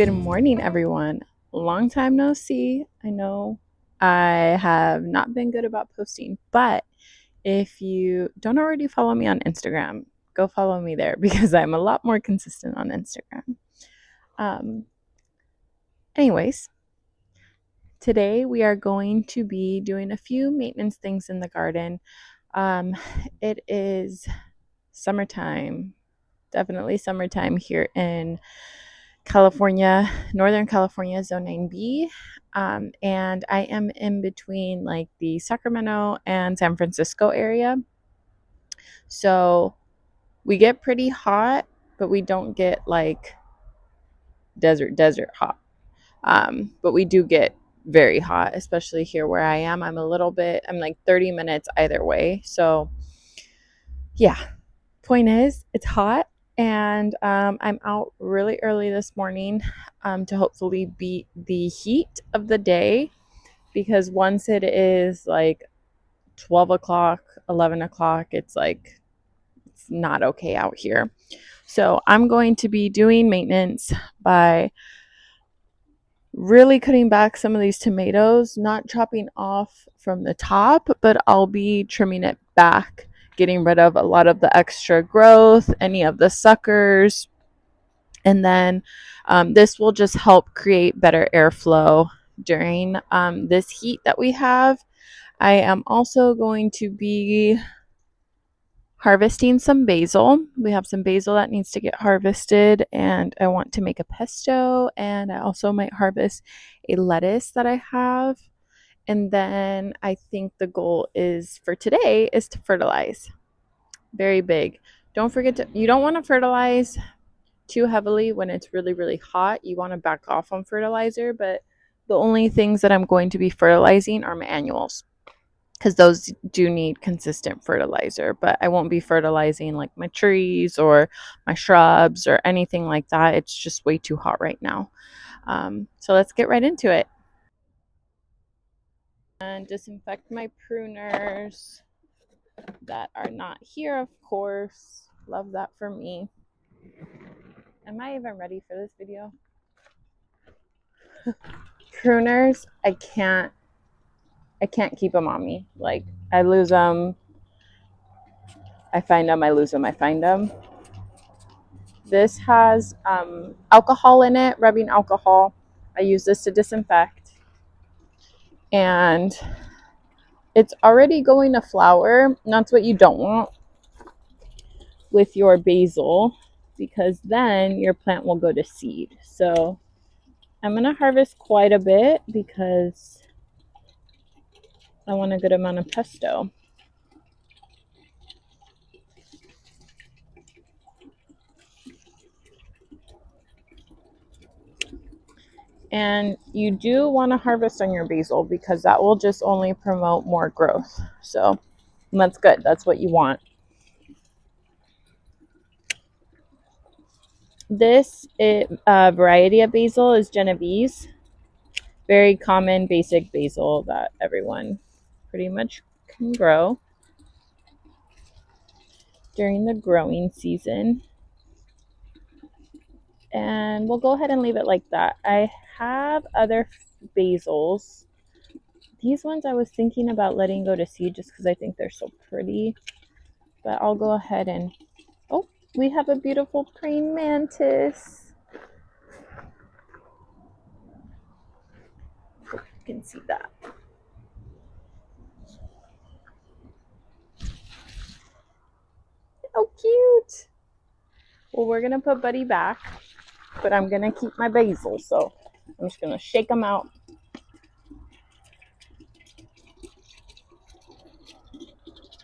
Good morning, everyone. Long time no see. I know I have not been good about posting, but if you don't already follow me on Instagram, go follow me there because I'm a lot more consistent on Instagram. Um, anyways, today we are going to be doing a few maintenance things in the garden. Um, it is summertime, definitely summertime here in California, Northern California, Zone 9B. And I am in between like the Sacramento and San Francisco area. So we get pretty hot, but we don't get like desert hot. But we do get very hot, especially here where I am. I'm like 30 minutes either way. So yeah, point is, it's hot. And I'm out really early this morning to hopefully beat the heat of the day, because once it is like 12 o'clock, 11 o'clock, it's not okay out here. So I'm going to be doing maintenance by really cutting back some of these tomatoes, not chopping off from the top, but I'll be trimming it back, getting rid of a lot of the extra growth, any of the suckers. And then this will just help create better airflow during this heat that we have. I am also going to be harvesting some basil. We have some basil that needs to get harvested, and I want to make a pesto, and I also might harvest a lettuce that I have. And then I think the goal is for today is to fertilize. Very big. You don't want to fertilize too heavily when it's really, really hot. You want to back off on fertilizer, but the only things that I'm going to be fertilizing are my annuals, because those do need consistent fertilizer, but I won't be fertilizing like my trees or my shrubs or anything like that. It's just way too hot right now. So let's get right into it. And disinfect my pruners that are not here, of course. Love that for me. Am I even ready for this video? Pruners, I can't keep them on me. Like, I lose them, I find them, I lose them, I find them. This has alcohol in it, rubbing alcohol. I use this to disinfect. And it's already going to flower. And that's what you don't want with your basil, because then your plant will go to seed. So I'm going to harvest quite a bit because I want a good amount of pesto. And you do want to harvest on your basil because that will just only promote more growth. So that's good. That's what you want. This variety of basil is Genovese. Very common, basic basil that everyone pretty much can grow during the growing season. And we'll go ahead and leave it like that. I have other basils. These ones I was thinking about letting go to seed just because I think they're so pretty. But I'll go ahead and... Oh, we have a beautiful praying mantis. You can see that. Oh, cute. Well, we're going to put Buddy back, but I'm going to keep my basil. So I'm just going to shake them out.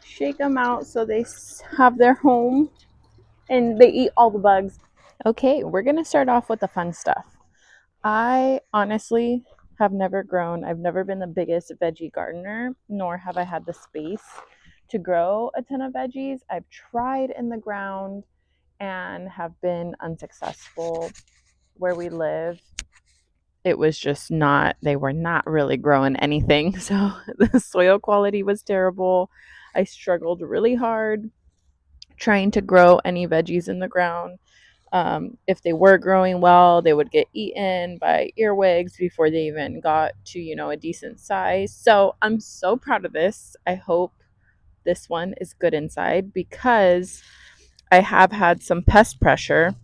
Shake them out so they have their home and they eat all the bugs. Okay, we're going to start off with the fun stuff. I honestly have never grown. I've never been the biggest veggie gardener, nor have I had the space to grow a ton of veggies. I've tried in the ground and have been unsuccessful. Where we live, it was just not, they were not really growing anything. So the soil quality was terrible. I struggled really hard trying to grow any veggies in the ground. If they were growing well, they would get eaten by earwigs before they even got to, a decent size. So I'm so proud of this. I hope this one is good inside because I have had some pest pressure,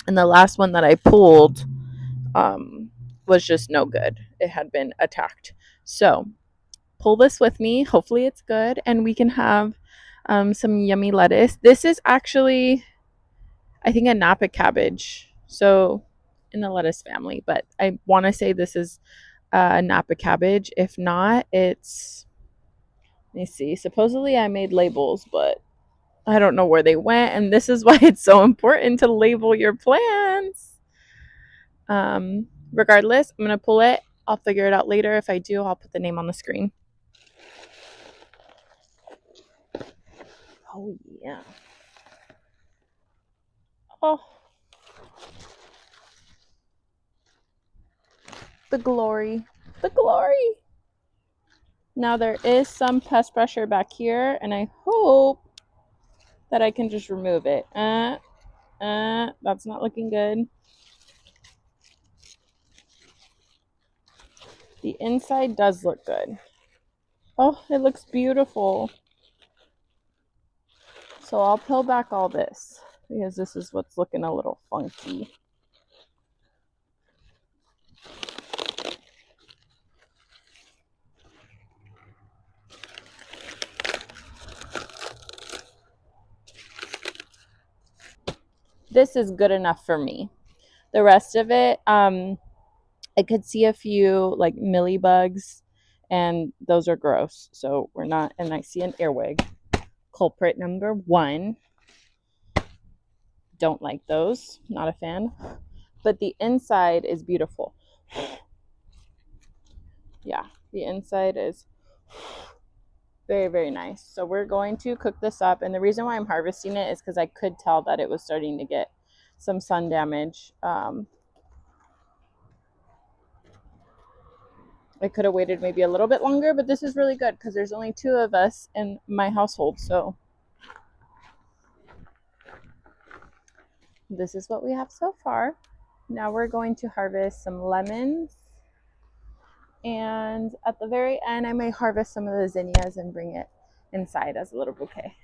and the last one that I pulled was just no good. It had been attacked. So pull this with me. Hopefully, it's good, and we can have some yummy lettuce. This is actually, I think, a Napa cabbage. So in the lettuce family, but I want to say this is a Napa cabbage. If not, let me see. Supposedly, I made labels, but I don't know where they went, and this is why it's so important to label your plants. Regardless, I'm gonna pull it. I'll figure it out later. If I do, I'll put the name on the screen. Oh yeah. Oh, the glory. The glory. Now there is some pest pressure back here, and I hope that I can just remove it. That's not looking good. The inside does look good. Oh, it looks beautiful. So I'll peel back all this because this is what's looking a little funky. This is good enough for me. The rest of it, I could see a few like bugs, and those are gross. So we're not, and I see an earwig. Culprit number one. Don't like those. Not a fan. But the inside is beautiful. Yeah, the inside is very, very nice. So we're going to cook this up. And the reason why I'm harvesting it is because I could tell that it was starting to get some sun damage. I could have waited maybe a little bit longer, but this is really good because there's only 2 of us in my household. So this is what we have so far. Now we're going to harvest some lemons. And at the very end, I may harvest some of the zinnias and bring it inside as a little bouquet.